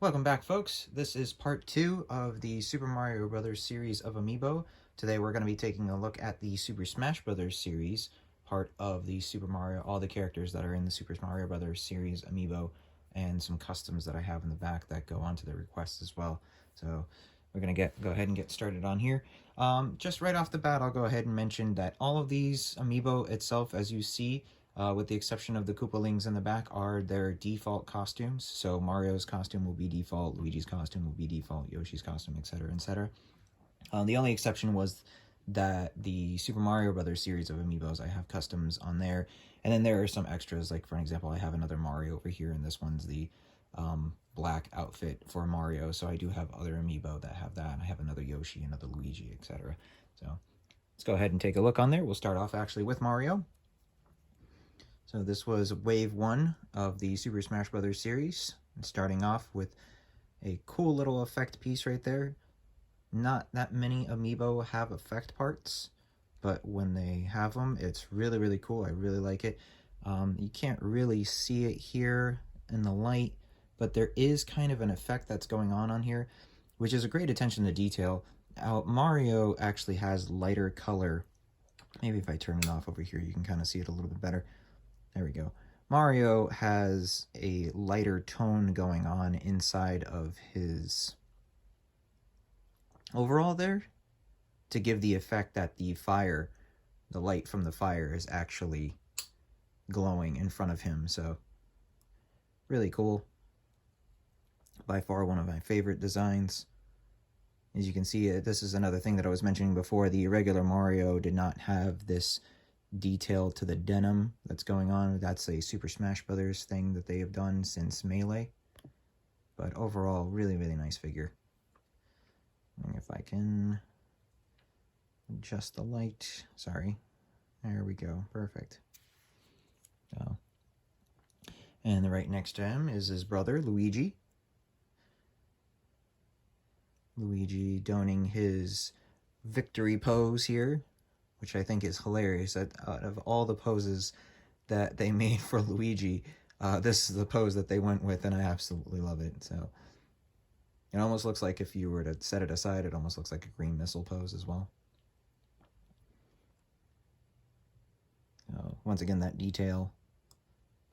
Welcome back, folks. This is part 2 of the Super Mario Bros. Series of Amiibo. Today we're going to be taking a look at the Super Smash Bros. Series, part of the Super Mario, all the characters that are in the Super Mario Bros. Series Amiibo, and some customs that I have in the back that go onto the requests as well. So we're going to go ahead and get started on here. Just right off the bat, I'll go ahead and mention that all of these Amiibo itself, as you see, with the exception of the Koopalings in the back, are their default costumes. So Mario's costume will be default, Luigi's costume will be default, Yoshi's costume, etc., etc. The only exception was that the Super Mario Brothers series of Amiibos, I have customs on there. And then there are some extras, like for example, I have another Mario over here, and this one's the black outfit for Mario. So I do have other Amiibo that have that. I have another Yoshi, another Luigi, etc. So let's go ahead and take a look on there. We'll start off actually with Mario. So this was wave 1 of the Super Smash Bros. Series, and starting off with a cool little effect piece right there. Not that many Amiibo have effect parts, but when they have them, it's really, really cool. I really like it. You can't really see it here in the light, but there is kind of an effect that's going on here, which is a great attention to detail. Mario actually has lighter color. Maybe if I turn it off over here, you can kind of see it a little bit better. There we go. Mario has a lighter tone going on inside of his overall there to give the effect that the light from the fire is actually glowing in front of him. So really cool. By far one of my favorite designs. As you can see, this is another thing that I was mentioning before. The regular Mario did not have this detail to the denim that's going on. That's a Super Smash Brothers thing that they have done since Melee. But overall, really, really nice figure. And if I can adjust the light. Sorry. There we go. Perfect. So, and right next to him is his brother, Luigi. Luigi donning his victory pose here, which I think is hilarious. Out of all the poses that they made for Luigi, this is the pose that they went with, and I absolutely love it. So it almost looks like, if you were to set it aside, it almost looks like a green missile pose as well. So once again, that detail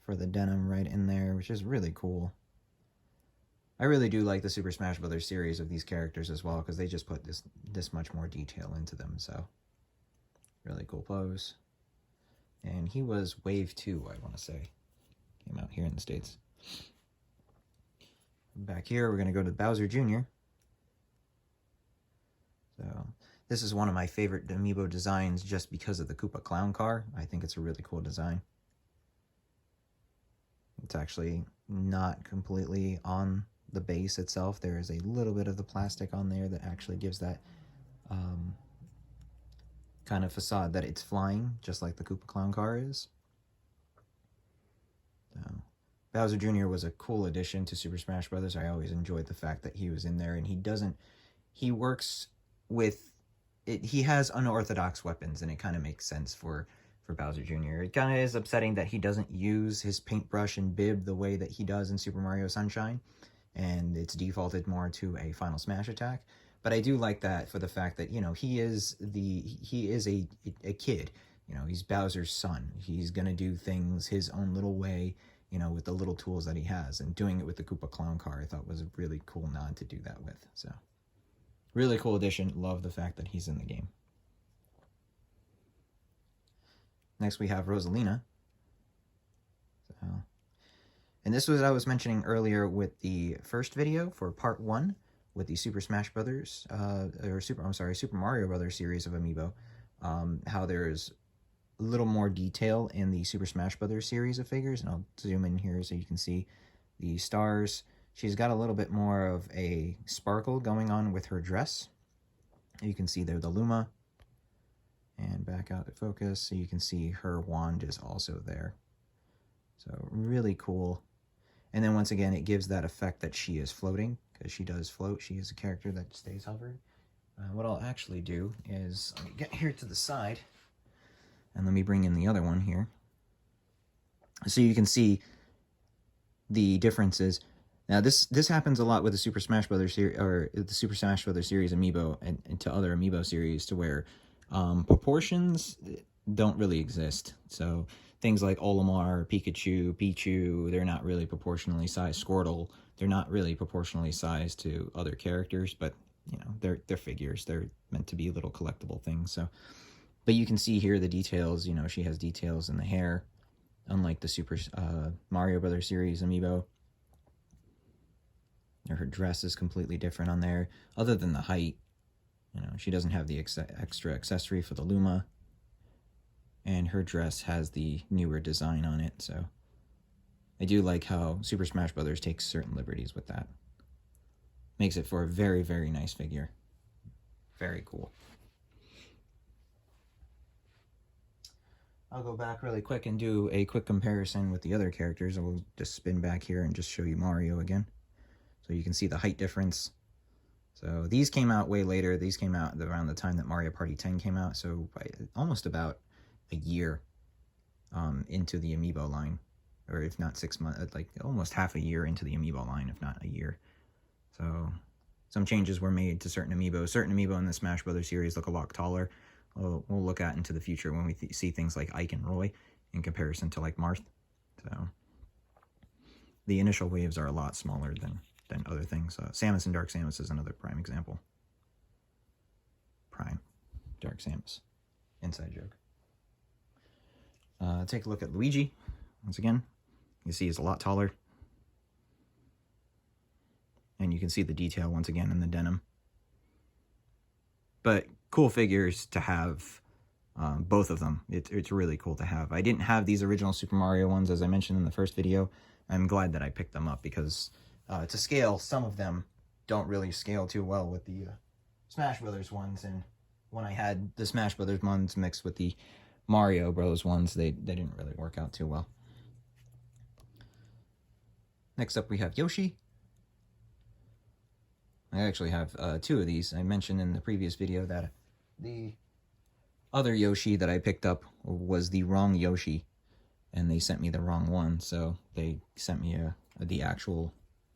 for the denim right in there, which is really cool. I really do like the Super Smash Bros. Series of these characters as well, because they just put this much more detail into them. So really cool pose. And he was wave 2, I want to say. Came out here in the States. Back here, we're going to go to Bowser Jr. So this is one of my favorite Amiibo designs just because of the Koopa Clown car. I think it's a really cool design. It's actually not completely on the base itself. There is a little bit of the plastic on there that actually gives that kind of facade that it's flying, just like the Koopa Clown car is. So Bowser Jr. was a cool addition to Super Smash Bros. I always enjoyed the fact that he was in there, and he works with it. He has unorthodox weapons, and it kind of makes sense for Bowser Jr. It kind of is upsetting that he doesn't use his paintbrush and bib the way that he does in Super Mario Sunshine, and it's defaulted more to a Final Smash attack. But I do like that for the fact that, you know, he is a kid. You know, he's Bowser's son. He's gonna do things his own little way, you know, with the little tools that he has. And doing it with the Koopa Clown car, I thought was a really cool nod to do that with. So, really cool addition. Love the fact that he's in the game. Next we have Rosalina. So, and this was what I was mentioning earlier with the first video for part 1 with the Super Smash Brothers, Super Mario Brothers series of Amiibo. How there's a little more detail in the Super Smash Brothers series of figures, and I'll zoom in here so you can see the stars. She's got a little bit more of a sparkle going on with her dress. You can see there the Luma, and back out to focus so you can see her wand is also there. So really cool. And then once again, it gives that effect that she is floating, because she does float. She is a character that stays hovering. What I'll actually do is, let me get here to the side, and let me bring in the other one here. So you can see the differences. Now this happens a lot with the Super Smash Brothers series, or the Super Smash Brothers series amiibo, and to other amiibo series, to where proportions don't really exist. So things like Olimar, Pikachu, Pichu, they're not really proportionally sized. Squirtle, they're not really proportionally sized to other characters, but you know, they're figures. They're meant to be little collectible things. So, but you can see here the details. You know, she has details in the hair, unlike the Super Mario Brothers series amiibo. Her dress is completely different on there, other than the height. You know, she doesn't have the extra accessory for the Luma, and her dress has the newer design on it. So I do like how Super Smash Brothers takes certain liberties with that. Makes it for a very, very nice figure. Very cool. I'll go back really quick and do a quick comparison with the other characters. I will just spin back here and just show you Mario again. So you can see the height difference. So these came out way later. These came out around the time that Mario Party 10 came out. So almost about a year into the Amiibo line. Or if not 6 months, like almost half a year into the Amiibo line, if not a year. So some changes were made to certain Amiibo. Certain Amiibo in the Smash Brothers series look a lot taller. We'll look at into the future when we see things like Ike and Roy in comparison to like Marth. So the initial waves are a lot smaller than other things. Samus and Dark Samus is another prime example. Prime. Dark Samus. Inside joke. Take a look at Luigi. Once again, you see he's a lot taller. And you can see the detail once again in the denim. But cool figures to have, both of them. It's really cool to have. I didn't have these original Super Mario ones, as I mentioned in the first video. I'm glad that I picked them up because to scale, some of them don't really scale too well with the Smash Brothers ones, and when I had the Smash Brothers ones mixed with the Mario Bros ones, they didn't really work out too well. Next up we have Yoshi. I actually have two of these. I mentioned in the previous video that the other Yoshi that I picked up was the wrong Yoshi, and they sent me the wrong one, so they sent me the actual...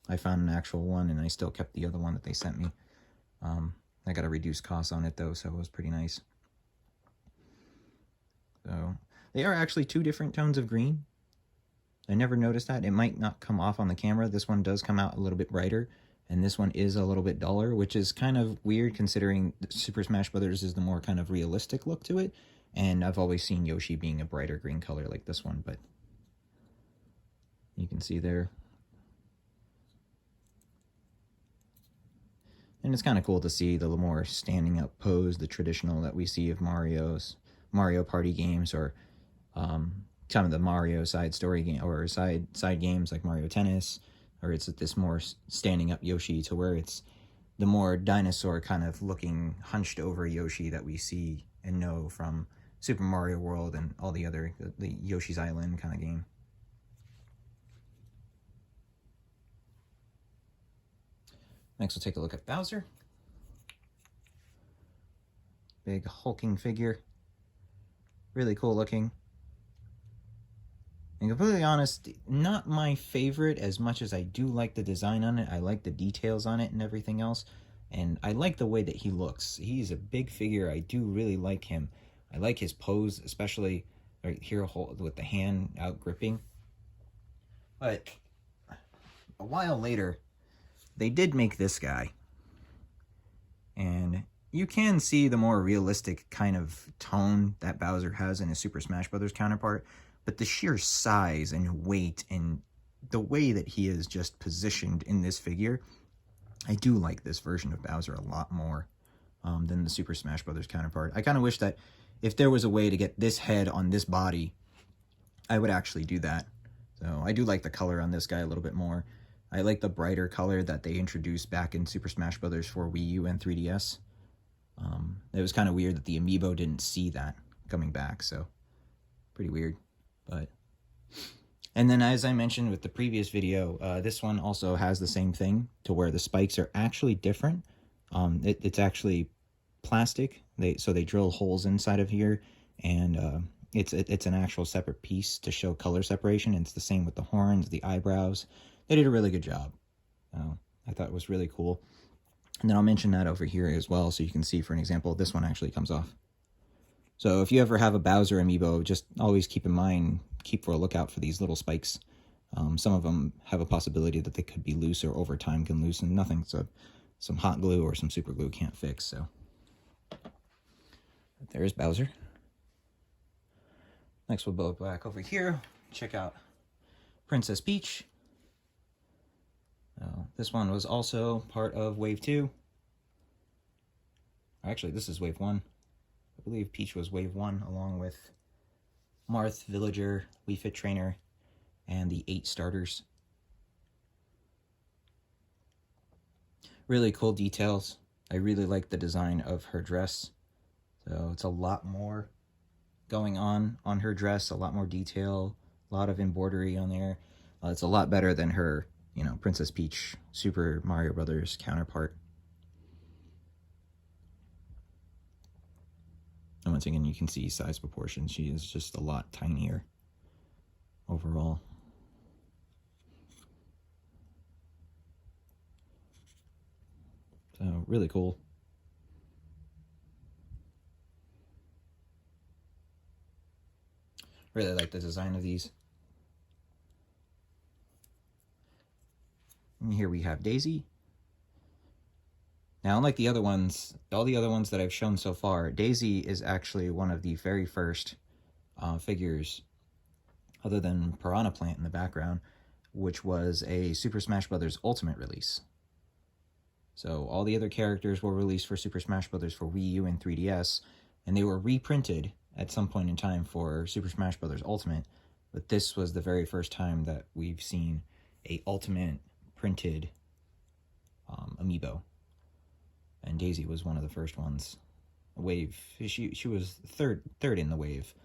I found an actual one, and I still kept the other one that they sent me. I got a reduced cost on it, though, so it was pretty nice. So, they are actually two different tones of green. I never noticed that. It might not come off on the camera. This one does come out a little bit brighter, and this one is a little bit duller, which is kind of weird considering Super Smash Brothers is the more kind of realistic look to it, and I've always seen Yoshi being a brighter green color like this one, but you can see there. And it's kind of cool to see the more standing up pose, the traditional that we see of Mario Party games, or kind of the Mario side story game, or side games like Mario Tennis, or it's this more standing up Yoshi, to where it's the more dinosaur kind of looking hunched over Yoshi that we see and know from Super Mario World and all the other, the Yoshi's Island kind of game. Next, we'll take a look at Bowser. Big hulking figure. Really cool looking. And completely honest, not my favorite as much as I do like the design on it. I like the details on it and everything else. And I like the way that he looks. He's a big figure. I do really like him. I like his pose, especially right here with the hand out gripping. But a while later, they did make this guy, and you can see the more realistic kind of tone that Bowser has in his Super Smash Brothers counterpart, but the sheer size and weight and the way that he is just positioned in this figure, I do like this version of Bowser a lot more than the Super Smash Brothers counterpart. I kind of wish that if there was a way to get this head on this body, I would actually do that. So I do like the color on this guy a little bit more. I like the brighter color that they introduced back in Super Smash Brothers for Wii U and 3DS. It was kind of weird that the Amiibo didn't see that coming back, so pretty weird. And then, as I mentioned with the previous video, this one also has the same thing, to where the spikes are actually different. It's actually plastic, so they drill holes inside of here, and it's an actual separate piece to show color separation. And it's the same with the horns, the eyebrows. They did a really good job. I thought it was really cool. And then I'll mention that over here as well, so you can see, for an example, this one actually comes off. So if you ever have a Bowser amiibo, just always keep in mind, keep for a lookout for these little spikes. Some of them have a possibility that they could be loose or over time can loosen. Nothing so some hot glue or some super glue can't fix. So there's Bowser. Next we'll go back over here, check out Princess Peach. This one was also part of Wave 2. Actually, this is Wave 1. I believe Peach was Wave 1, along with Marth, Villager, Wii Fit Trainer, and the 8 starters. Really cool details. I really like the design of her dress. So it's a lot more going on her dress, a lot more detail, a lot of embroidery on there. It's a lot better than her, you know, Princess Peach Super Mario Brothers counterpart. And once again, you can see size proportion. She is just a lot tinier overall. So really cool. Really like the design of these. And here we have Daisy. Now, unlike the other ones, all the other ones that I've shown so far, Daisy is actually one of the very first figures, other than Piranha Plant in the background, which was a Super Smash Bros. Ultimate release. So all the other characters were released for Super Smash Bros. For Wii U and 3DS, and they were reprinted at some point in time for Super Smash Bros. Ultimate, but this was the very first time that we've seen a Ultimate printed amiibo. And Daisy was one of the first ones. Wave, she was third in the wave.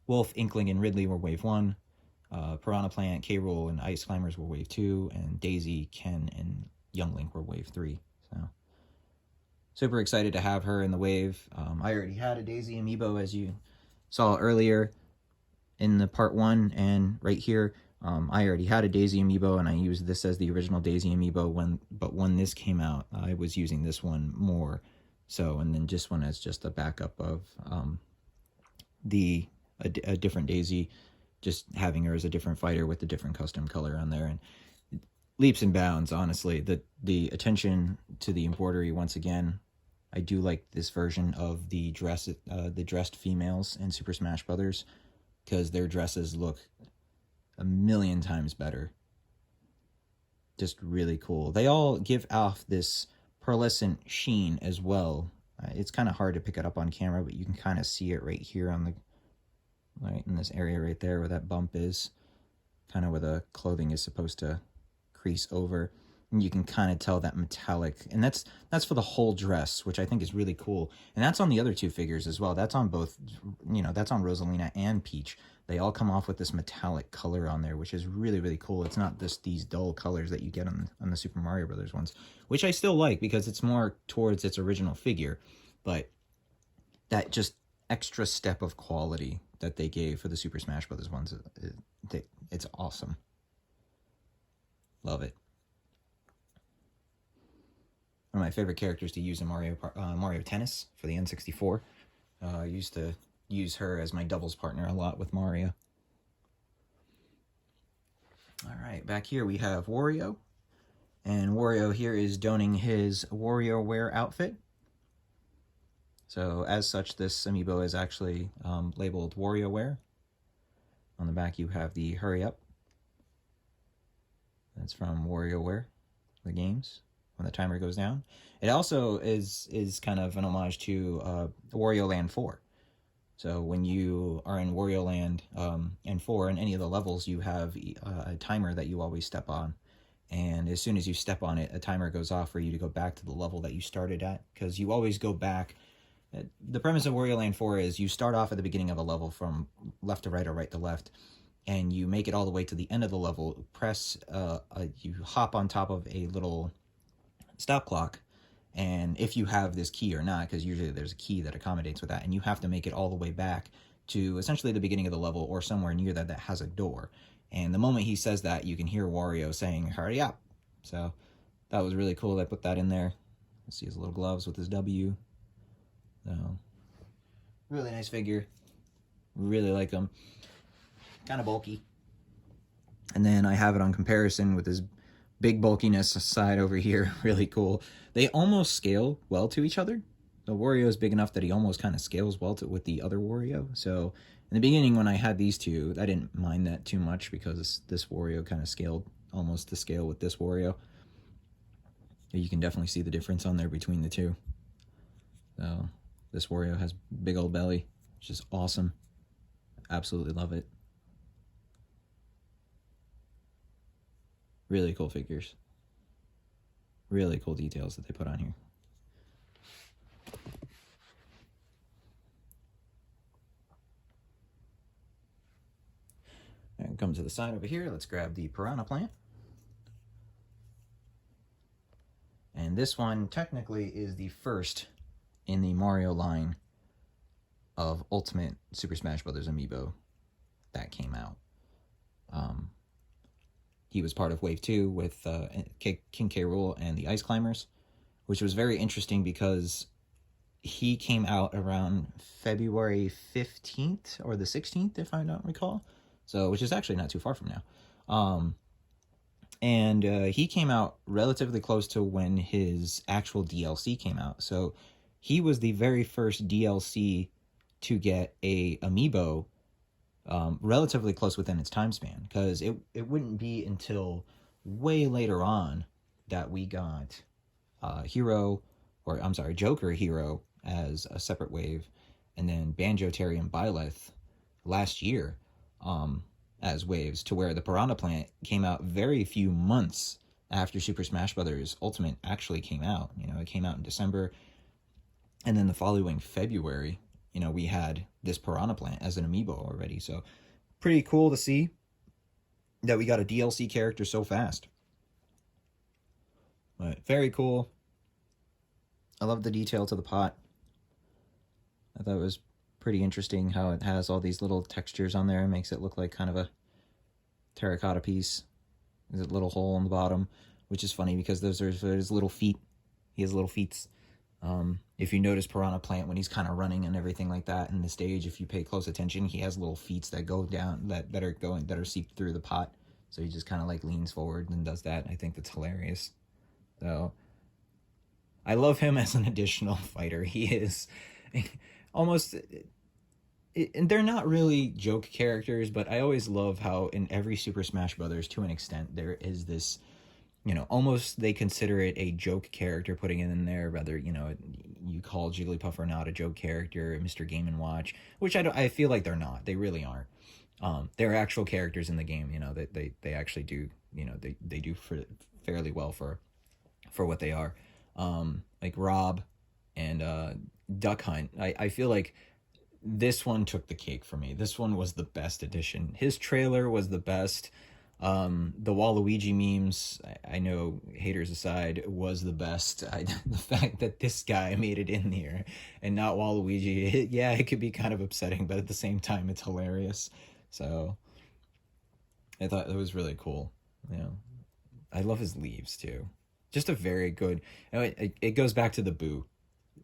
Wolf, Inkling, and Ridley were Wave 1. Piranha Plant, K. Rool, and Ice Climbers were Wave 2. And Daisy, Ken, and Young Link were Wave 3. So super excited to have her in the wave. I already had a Daisy amiibo, as you saw earlier in the part 1, and right here. I already had a Daisy amiibo, and I used this as the original Daisy amiibo, but when this came out, I was using this one more so, and then this one as just a backup of a different Daisy, just having her as a different fighter with a different custom color on there. And leaps and bounds, honestly. The attention to the embroidery, once again, I do like this version of the dressed females in Super Smash Brothers, because their dresses look a million times better. Just really cool. They all give off this pearlescent sheen as well. It's kind of hard to pick it up on camera, but you can kind of see it right here on the, right in this area right there where that bump is, kind of where the clothing is supposed to crease over. And you can kind of tell that metallic, and that's for the whole dress, which I think is really cool. And that's on the other two figures as well. That's on both, you know, that's on Rosalina and Peach. They all come off with this metallic color on there, which is really, really cool. It's not just these dull colors that you get on the Super Mario Brothers ones, which I still like because it's more towards its original figure. But that just extra step of quality that they gave for the Super Smash Brothers ones, it's awesome. Love it. One of my favorite characters to use in Mario Tennis for the N64. I used to use her as my doubles partner a lot with Mario. Alright, back here we have Wario. And Wario here is donning his WarioWare outfit. So as such, this amiibo is actually labeled WarioWare. On the back you have the Hurry Up. That's from WarioWare, the games, when the timer goes down. It also is kind of an homage to Wario Land 4. So when you are in Wario Land and 4, in any of the levels, you have a timer that you always step on. And as soon as you step on it, a timer goes off for you to go back to the level that you started at. Because you always go back. The premise of Wario Land 4 is you start off at the beginning of a level from left to right or right to left. And you make it all the way to the end of the level. You hop on top of a little stop clock. And if you have this key or not, because usually there's a key that accommodates with that, and you have to make it all the way back to essentially the beginning of the level or somewhere near that has a door. And the moment he says that, you can hear Wario saying, "Hurry up." So that was really cool. I put that in there. Let's see his little gloves with his W. So, really nice figure. Really like him. Kind of bulky. And then I have it on comparison with his big bulkiness side over here. Really cool. They almost scale well to each other. The Wario is big enough that he almost kind of scales well with the other Wario. So in the beginning when I had these two, I didn't mind that too much because this Wario kind of scaled almost to scale with this Wario. You can definitely see the difference on there between the two. So this Wario has big old belly, which is awesome. Absolutely love it. Really cool figures. Really cool details that they put on here. And come to the side over here. Let's grab the Piranha Plant. And this one technically is the first in the Mario line of Ultimate Super Smash Bros. Amiibo that came out. He was part of Wave 2 with King K. Rool and the Ice Climbers, which was very interesting because he came out around February 15th or the 16th, if I don't recall. So, which is actually not too far from now. And he came out relatively close to when his actual DLC came out. So he was the very first DLC to get a Amiibo relatively close within its time span, because it wouldn't be until way later on that we got Joker Hero as a separate wave, and then Banjo, Terry, and Byleth last year as waves, to where the Piranha Plant came out very few months after Super Smash Bros. Ultimate actually came out. You know, it came out in December, and then the following February, you know, we had this Piranha Plant as an Amiibo already. So pretty cool to see that we got a DLC character so fast. But very cool. I love the detail to the pot. I thought it was pretty interesting how it has all these little textures on there. It makes it look like kind of a terracotta piece. There's a little hole on the bottom, which is funny because those are his little feet. He has little feet. If you notice Piranha Plant when he's kind of running and everything like that in the stage, if you pay close attention, he has little feet that go down, that are seeped through the pot. So he just kind of like leans forward and does that. I think that's hilarious. So I love him as an additional fighter. He is almost, and they're not really joke characters, but I always love how in every Super Smash Brothers, to an extent, there is this, you know, almost they consider it a joke character, putting it in there, whether, you know, you call Jigglypuff or not a joke character, Mr. Game & Watch, which I feel like they're not. They really aren't. They're actual characters in the game, you know, that they actually do, you know, they do fairly well for what they are. Like Rob and Duck Hunt. I feel like this one took the cake for me. This one was the best addition. His trailer was the best. The Waluigi memes, I know, haters aside, was the best. The fact that this guy made it in here and not Waluigi, yeah, it could be kind of upsetting, but at the same time, it's hilarious. So I thought it was really cool. You know, I love his leaves too. Just a very good. You know, it goes back to the Boo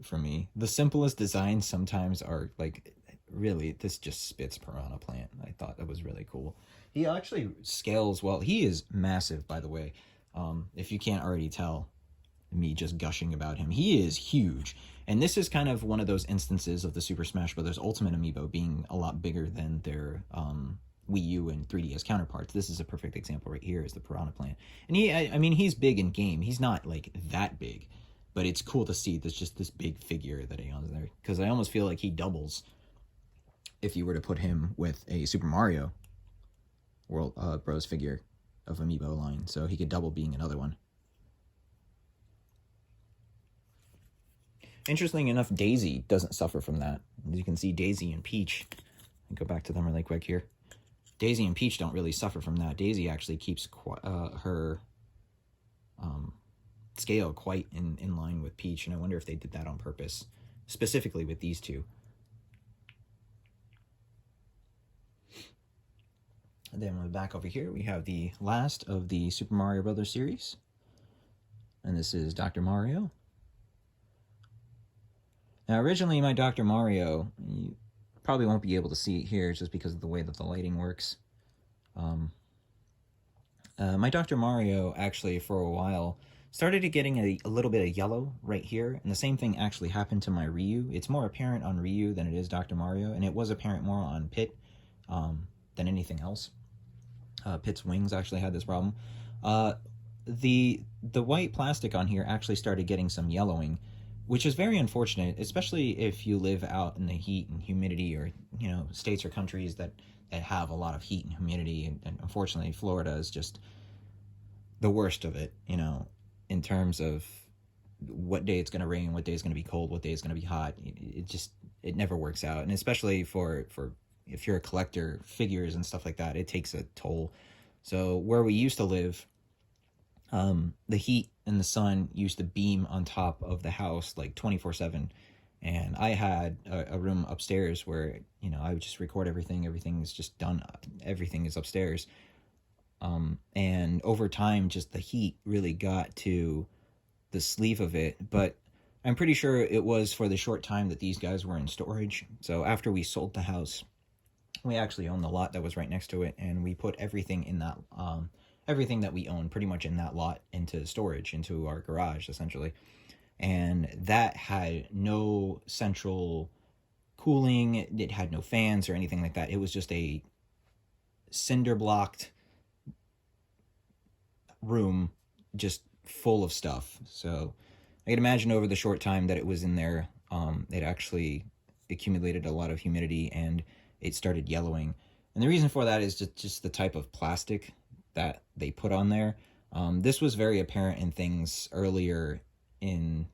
for me. The simplest designs sometimes are like, really, this just spits Piranha Plant. I thought that was really cool. He actually scales well. He is massive, by the way. If you can't already tell me just gushing about him, he is huge. And this is kind of one of those instances of the Super Smash Bros. Ultimate Amiibo being a lot bigger than their Wii U and 3DS counterparts. This is a perfect example right here, is the Piranha Plant. And I mean, he's big in game. He's not like that big, but it's cool to see there's just this big figure that he has there, because I almost feel like he doubles if you were to put him with a Super Mario World Bros figure of Amiibo line, so he could double being another one. Interesting enough, Daisy doesn't suffer from that. As you can see, Daisy and Peach, I'll go back to them really quick here. Daisy and Peach don't really suffer from that. Daisy actually keeps her scale quite in line with Peach, and I wonder if they did that on purpose, specifically with these two. And then on the back over here, we have the last of the Super Mario Brothers series. And this is Dr. Mario. Now, originally, my Dr. Mario, you probably won't be able to see it here just because of the way that the lighting works. My Dr. Mario, actually, for a while, started getting a little bit of yellow right here, and the same thing actually happened to my Ryu. It's more apparent on Ryu than it is Dr. Mario, and it was apparent more on Pit than anything else. Pit's wings actually had this problem. The white plastic on here actually started getting some yellowing, which is very unfortunate, especially if you live out in the heat and humidity, or states or countries that have a lot of heat and humidity. And unfortunately, Florida is just the worst of it, in terms of what day it's going to rain, what day is going to be cold, what day is going to be hot. It never works out. And especially for if you're a collector, figures and stuff like that, it takes a toll. So where we used to live, the heat and the sun used to beam on top of the house like 24/7. And I had a room upstairs where, I would just record everything. Everything is just done. Everything is upstairs. And over time, just the heat really got to the sleeve of it. But I'm pretty sure it was for the short time that these guys were in storage. So after we sold the house, we actually owned the lot that was right next to it. And we put everything in that, everything that we owned pretty much in that lot into storage, into our garage, essentially. And that had no central cooling. It had no fans or anything like that. It was just a cinder blocked room, just full of stuff. So I can imagine over the short time that it was in there, it actually accumulated a lot of humidity and it started yellowing. And the reason for that is just the type of plastic that they put on there. This was very apparent in things earlier in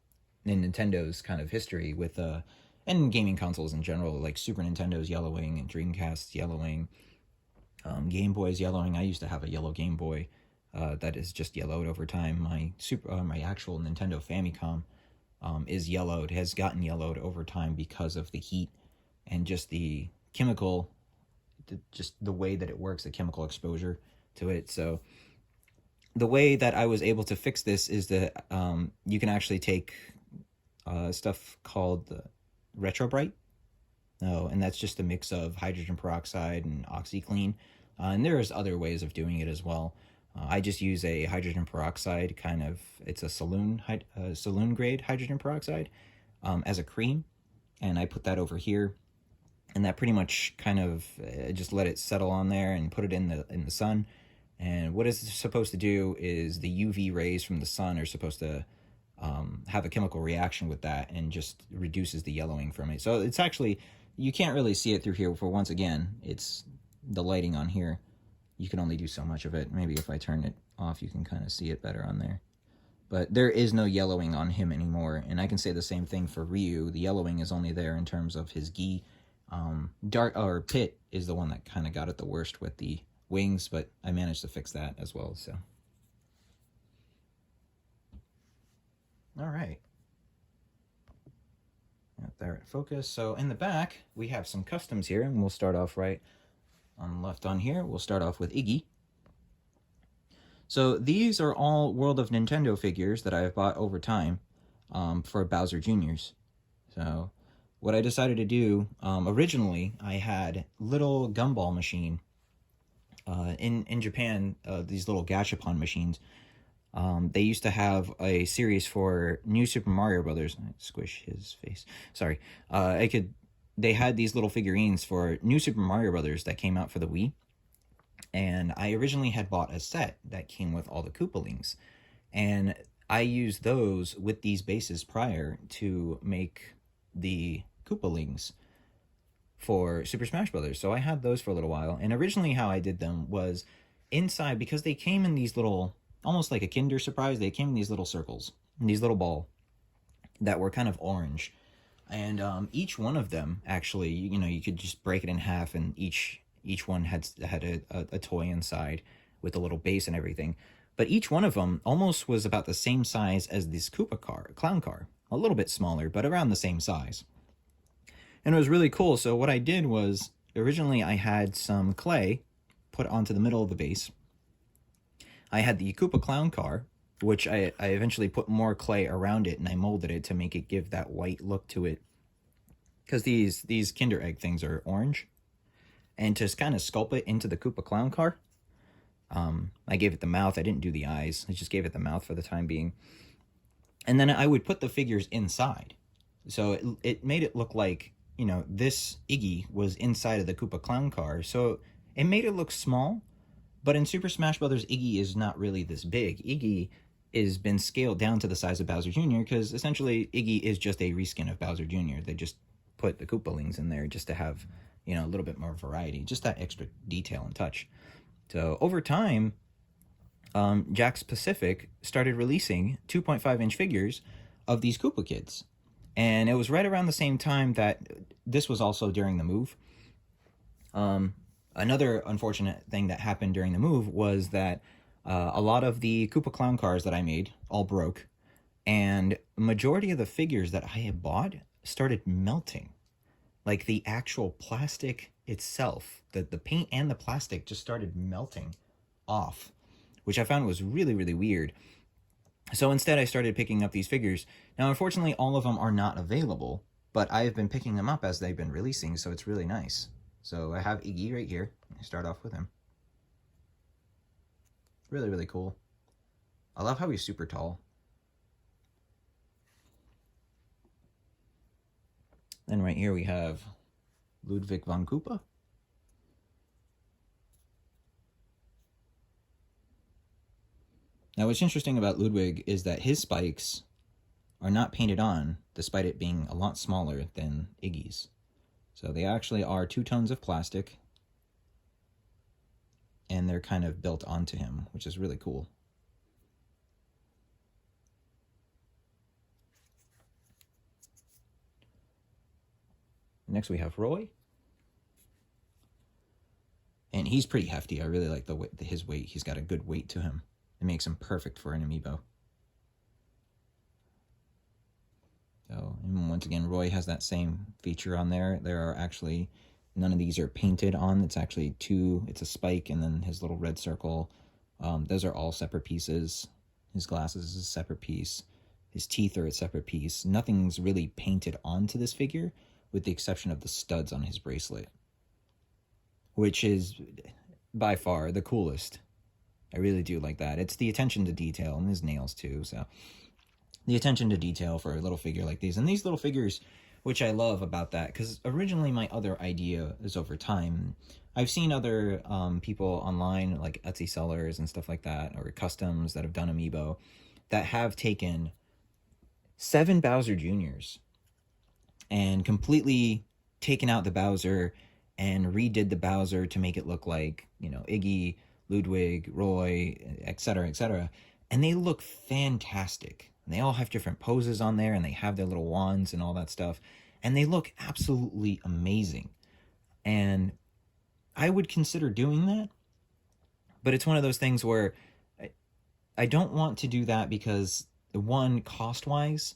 Nintendo's kind of history with and gaming consoles in general, like Super Nintendo's yellowing and Dreamcast's yellowing, Game Boy's yellowing. I used to have a yellow Game Boy that is just yellowed over time. My actual Nintendo Famicom is yellowed, has gotten yellowed over time because of the heat and just the chemical, just the way that it works, the chemical exposure to it. So the way that I was able to fix this is that you can actually take stuff called Retrobrite. And that's just a mix of hydrogen peroxide and OxyClean. And there's other ways of doing it as well. I just use a hydrogen peroxide it's a saloon grade hydrogen peroxide as a cream. And I put that over here. And that pretty much just let it settle on there and put it in the sun. And what it's supposed to do is the UV rays from the sun are supposed to have a chemical reaction with that and just reduces the yellowing from it. So it's actually, you can't really see it through here. For once again, it's the lighting on here. You can only do so much of it. Maybe if I turn it off, you can kind of see it better on there. But there is no yellowing on him anymore. And I can say the same thing for Ryu. The yellowing is only there in terms of his gi. Pit is the one that kind of got it the worst with the wings, but I managed to fix that as well. So, all right, got there at focus. So in the back we have some customs here, and we'll start off right on the left on here. We'll start off with Iggy. So these are all World of Nintendo figures that I have bought over time for Bowser Jr.'s. So what I decided to do, originally I had little gumball machine. In Japan, these little gashapon machines, they used to have a series for New Super Mario Brothers. Squish his face. Sorry. They had these little figurines for New Super Mario Brothers that came out for the Wii. And I originally had bought a set that came with all the Koopalings. And I used those with these bases prior to make the Koopalings for Super Smash Brothers. So I had those for a little while. And originally how I did them was inside, because they came in these little, almost like a Kinder Surprise, they came in these little circles, in these little ball that were kind of orange. And each one of them, actually, you could just break it in half, and each one had a toy inside with a little base and everything. But each one of them almost was about the same size as this clown car. A little bit smaller, but around the same size. And it was really cool. So what I did was, originally I had some clay put onto the middle of the base. I had the Koopa Clown car, which I eventually put more clay around it, and I molded it to make it give that white look to it. Because these Kinder Egg things are orange. And to kind of sculpt it into the Koopa Clown car, I gave it the mouth. I didn't do the eyes. I just gave it the mouth for the time being. And then I would put the figures inside. So it made it look like, you know, this Iggy was inside of the Koopa Clown car. So it made it look small. But in Super Smash Bros., Iggy is not really this big. Iggy has been scaled down to the size of Bowser Jr. because essentially Iggy is just a reskin of Bowser Jr. They just put the Koopalings in there just to have, you know, a little bit more variety, just that extra detail and touch. So over time, Jakks Pacific started releasing 2.5-inch figures of these Koopa Kids. And it was right around the same time that this was also during the move. Another unfortunate thing that happened during the move was that a lot of the Koopa Clown cars that I made all broke. And majority of the figures that I had bought started melting. Like the actual plastic itself, the paint and the plastic just started melting off, which I found was really, really weird. So instead I started picking up these figures. Now, unfortunately, all of them are not available, but I've been picking them up as they've been releasing, so it's really nice. So I have Iggy right here. I start off with him. Really, really cool. I love how he's super tall. Then right here we have Ludwig von Koopa. Now what's interesting about Ludwig is that his spikes are not painted on, despite it being a lot smaller than Iggy's. So they actually are 2 tones of plastic, and they're kind of built onto him, which is really cool. Next we have Roy. And he's pretty hefty. I really like his weight. He's got a good weight to him. It makes him perfect for an Amiibo. So, and once again, Roy has that same feature on there. There are actually, none of these are painted on. It's actually it's a spike and then his little red circle. Those are all separate pieces. His glasses is a separate piece. His teeth are a separate piece. Nothing's really painted onto this figure, with the exception of the studs on his bracelet, which is by far the coolest. I really do like that. It's the attention to detail, and his nails too, so the attention to detail for a little figure like these. And these little figures, which I love about that, because originally my other idea is over time. I've seen other people online, like Etsy sellers and stuff like that, or customs that have done Amiibo, that have taken 7 Bowser Juniors and completely taken out the Bowser and redid the Bowser to make it look like, you know, Iggy, Ludwig, Roy, etc., etc. And they look fantastic. And they all have different poses on there, and they have their little wands and all that stuff. And they look absolutely amazing. And I would consider doing that. But it's one of those things where I don't want to do that because, one, cost-wise,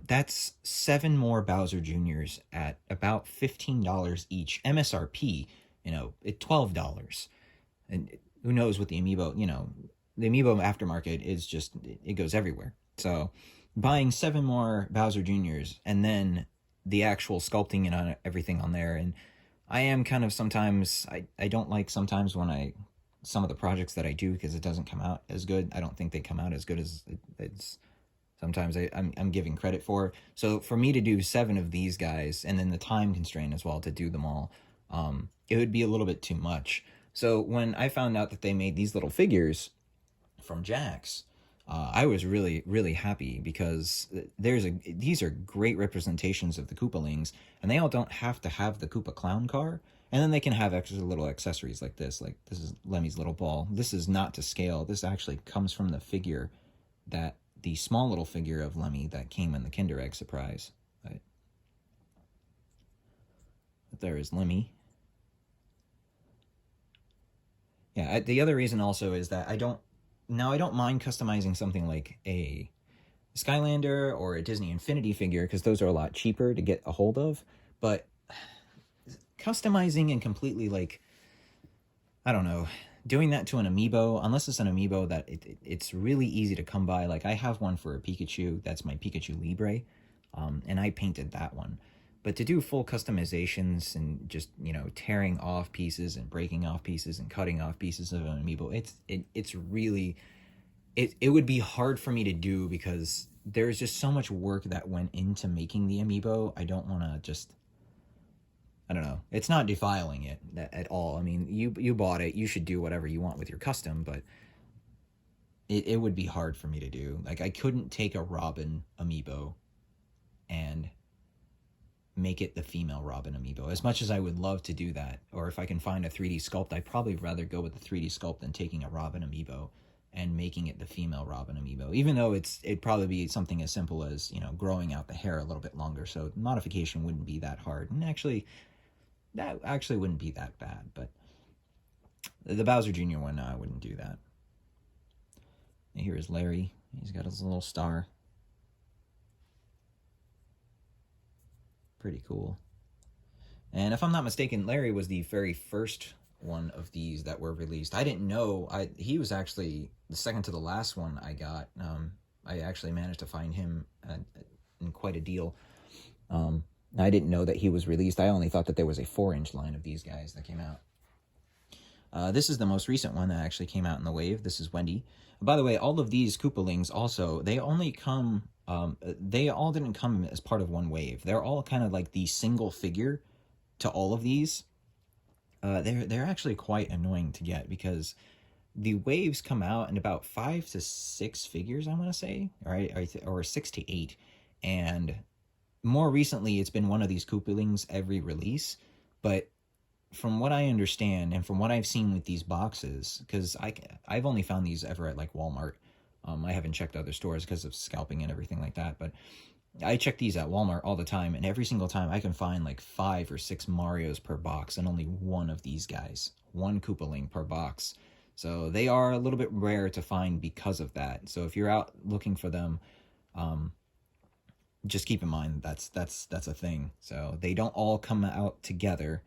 that's 7 more Bowser Juniors at about $15 each. MSRP, you know, at $12. And who knows what the Amiibo, you know, the Amiibo aftermarket is just, it goes everywhere. So buying 7 more Bowser Juniors and then the actual sculpting and on everything on there. And I am kind of sometimes, I don't like sometimes when some of the projects that I do, because it doesn't come out as good. I don't think they come out as good as it's sometimes I'm giving credit for. So for me to do 7 of these guys, and then the time constraint as well to do them all, it would be a little bit too much. So when I found out that they made these little figures from Jakks, I was really, really happy, because these are great representations of the Koopalings, and they all don't have to have the Koopa Clown car, and then they can have extra little accessories like this is Lemmy's little ball. This is not to scale. This actually comes from the figure, the small little figure of Lemmy that came in the Kinder Egg surprise. Right? But there is Lemmy. Yeah, the other reason also is that I don't mind customizing something like a Skylander or a Disney Infinity figure, because those are a lot cheaper to get a hold of, but customizing and completely like I don't know, doing that to an amiibo, unless it's an amiibo that it's really easy to come by. Like I have one for a Pikachu, that's my Pikachu Libre, and I painted that one. But to do full customizations and just, you know, tearing off pieces and breaking off pieces and cutting off pieces of an amiibo, it's really, it would be hard for me to do because there's just so much work that went into making the amiibo. I don't want to just, I don't know. It's not defiling it at all. I mean, you bought it. You should do whatever you want with your custom, but it would be hard for me to do. Like, I couldn't take a Robin amiibo and make it the female Robin amiibo. As much as I would love to do that, or if I can find a 3D sculpt, I'd probably rather go with the 3D sculpt than taking a Robin amiibo and making it the female Robin amiibo. Even though it'd probably be something as simple as, you know, growing out the hair a little bit longer, so modification wouldn't be that hard. And actually, that actually wouldn't be that bad, but the Bowser Jr. one, no, I wouldn't do that. And here is Larry. He's got his little star. Pretty cool. And if I'm not mistaken, Larry was the very first one of these that were released. I didn't know. He was actually the second to the last one I got. I actually managed to find him in quite a deal. I didn't know that he was released. I only thought that there was a 4-inch line of these guys that came out. This is the most recent one that actually came out in the wave. This is Wendy. By the way, all of these Koopalings also, they only come, they all didn't come as part of one wave. They're all kind of like the single figure to all of these. They're actually quite annoying to get because the waves come out in about 5 to 6 figures, I want to say, or 6 to 8. And more recently, it's been one of these Koopalings every release, but from what I understand and from what I've seen with these boxes, because I've only found these ever at like Walmart. I haven't checked other stores because of scalping and everything like that, but I check these at Walmart all the time, and every single time I can find like 5 or 6 Marios per box and only one of these guys. One Koopaling per box. So they are a little bit rare to find because of that. So if you're out looking for them, just keep in mind that's a thing. So they don't all come out together.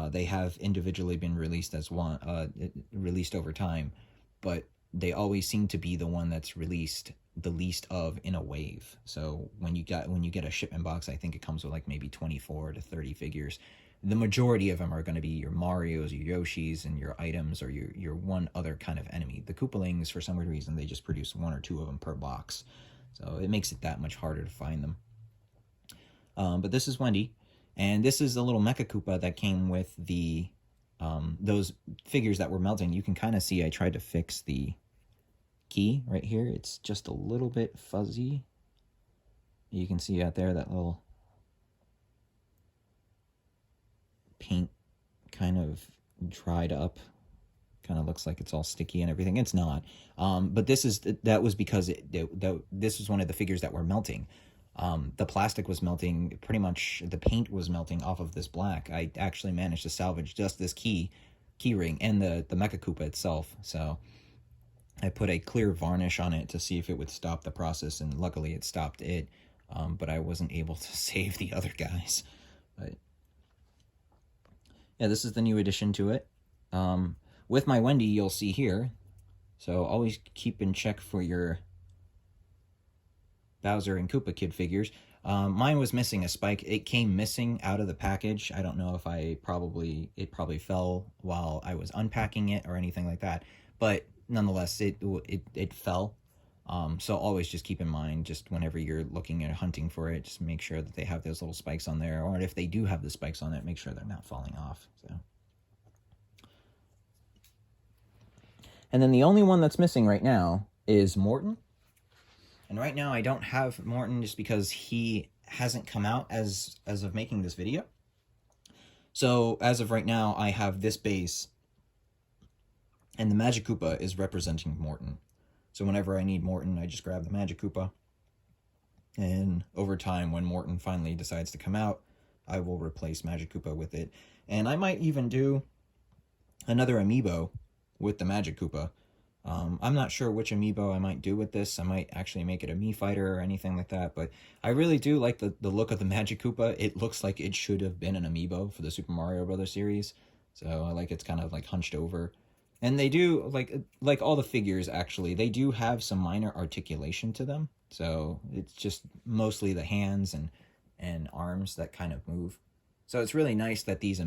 They have individually been released as one, released over time, but they always seem to be the one that's released the least of in a wave. So when you get a shipment box, I think it comes with like maybe 24 to 30 figures. The majority of them are going to be your Marios, your Yoshis, and your items, or your one other kind of enemy. The Koopalings, for some weird reason, they just produce 1 or 2 of them per box. So it makes it that much harder to find them. But this is Wendy. And this is a little Mecha Koopa that came with the those figures that were melting. You can kind of see I tried to fix the key right here. It's just a little bit fuzzy. You can see out there that little paint kind of dried up. Kind of looks like it's all sticky and everything. It's not. But that was because this was one of the figures that were melting. The plastic was melting, pretty much the paint was melting off of this black. I actually managed to salvage just this key ring and the Mecha Koopa itself. So I put a clear varnish on it to see if it would stop the process, and luckily it stopped it. But I wasn't able to save the other guys. But yeah, this is the new addition to it. With my Wendy, you'll see here. So always keep in check for your Bowser and Koopa Kid figures. Mine was missing a spike. It came missing out of the package. I don't know if it probably fell while I was unpacking it or anything like that. But nonetheless, it fell. So always just keep in mind, just whenever you're looking at hunting for it, just make sure that they have those little spikes on there. Or if they do have the spikes on it, make sure they're not falling off. So. And then the only one that's missing right now is Morton. And right now I don't have Morton just because he hasn't come out as of making this video. So as of right now, I have this base, and the Magic Koopa is representing Morton. So whenever I need Morton, I just grab the Magic Koopa. And over time, when Morton finally decides to come out, I will replace Magic Koopa with it. And I might even do another Amiibo with the Magic Koopa. I'm not sure which Amiibo I might do with this. I might actually make it a Mii Fighter or anything like that. But I really do like the look of the Magic Koopa. It looks like it should have been an Amiibo for the Super Mario Bros. Series. So I like it's kind of like hunched over. And they do, like all the figures, actually, they do have some minor articulation to them. So it's just mostly the hands and arms that kind of move. So it's really nice that these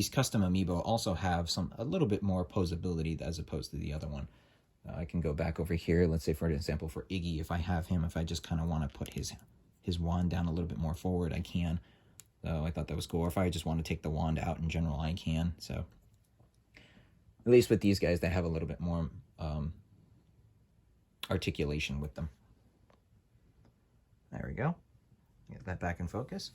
custom Amiibo also have a little bit more posability as opposed to the other one. I can go back over here. Let's say, for example, for Iggy, if I have him, if I just kind of want to put his wand down a little bit more forward, I can. So I thought that was cool. Or if I just want to take the wand out in general, I can. So at least with these guys, they have a little bit more articulation with them. There we go. Get that back in focus.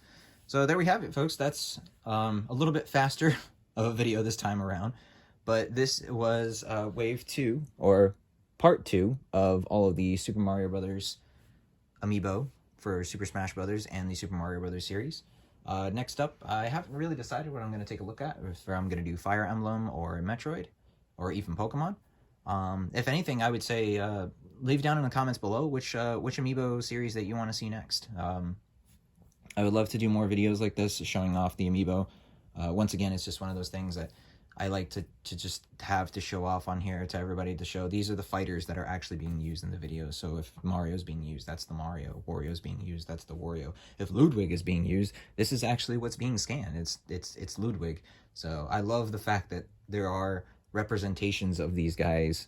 So there we have it, folks. That's a little bit faster of a video this time around. But this was Wave 2, or Part 2, of all of the Super Mario Brothers Amiibo for Super Smash Brothers and the Super Mario Brothers series. Next up, I haven't really decided what I'm going to take a look at, if I'm going to do Fire Emblem or Metroid, or even Pokemon. If anything, I would say leave down in the comments below which Amiibo series that you want to see next. I would love to do more videos like this showing off the Amiibo. Once again, it's just one of those things that I like to just have to show off on here to everybody, to show these are the fighters that are actually being used in the video. So if Mario's being used, that's the Mario. Wario's being used, that's the Wario. If Ludwig is being used, this is actually what's being scanned. It's Ludwig. So I love the fact that there are representations of these guys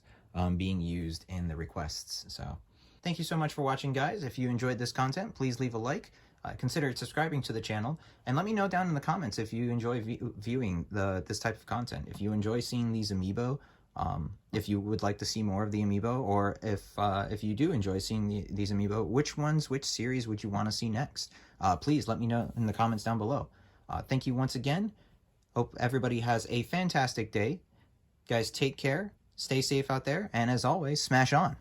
being used in the requests. So thank you so much for watching, guys. If you enjoyed this content, please leave a like. Consider subscribing to the channel, and let me know down in the comments if you enjoy viewing this type of content. If you enjoy seeing these Amiibo, if you would like to see more of the Amiibo, or if you do enjoy seeing these Amiibo, which series would you want to see next? Please let me know in the comments down below. Thank you once again. Hope everybody has a fantastic day. Guys, take care, stay safe out there, and as always, smash on.